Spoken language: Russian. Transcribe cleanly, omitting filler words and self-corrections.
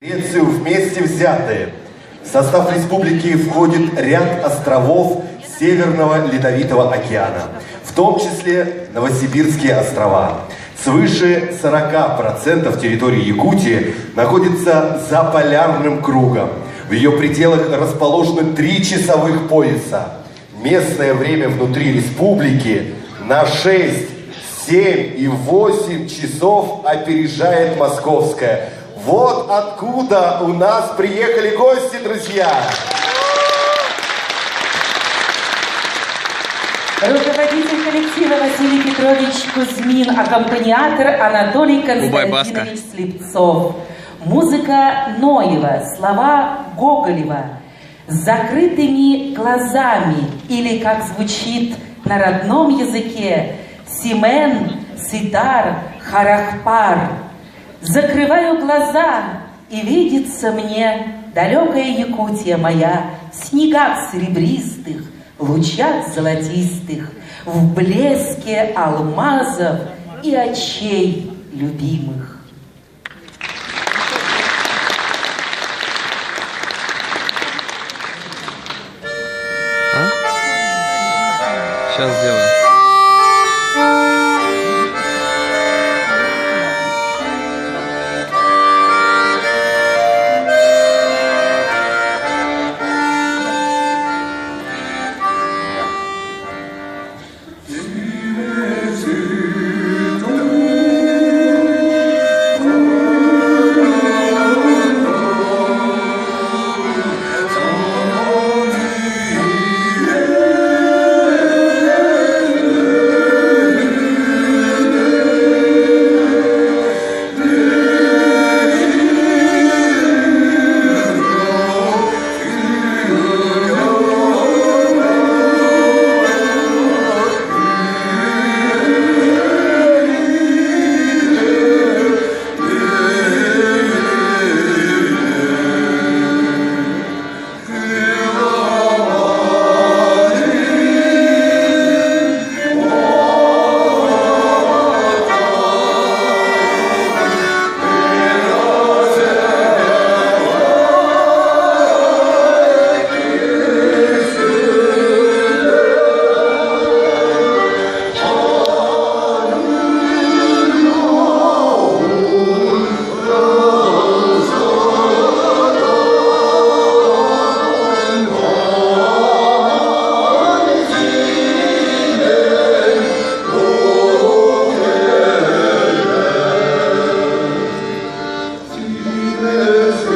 Грецию вместе взятые. В состав республики входит ряд островов Северного Ледовитого океана, в том числе Новосибирские острова. Свыше 40% территории Якутии находится за полярным кругом. В ее пределах расположены 3 часовых пояса. Местное время внутри республики на 6, 7 и 8 часов опережает московское. Вот откуда у нас приехали гости, друзья! Руководитель коллектива Василий Петрович Кузьмин, аккомпаниатор Анатолий Константинович Слепцов. Музыка Ноева, слова Гоголева. С закрытыми глазами, или, как звучит на родном языке, Симен, Ситар, Харахпар. Закрываю глаза, и видится мне далекая Якутия моя в снегах серебристых, в лучах золотистых, в блеске алмазов и очей любимых. Сейчас сделаю. Yes.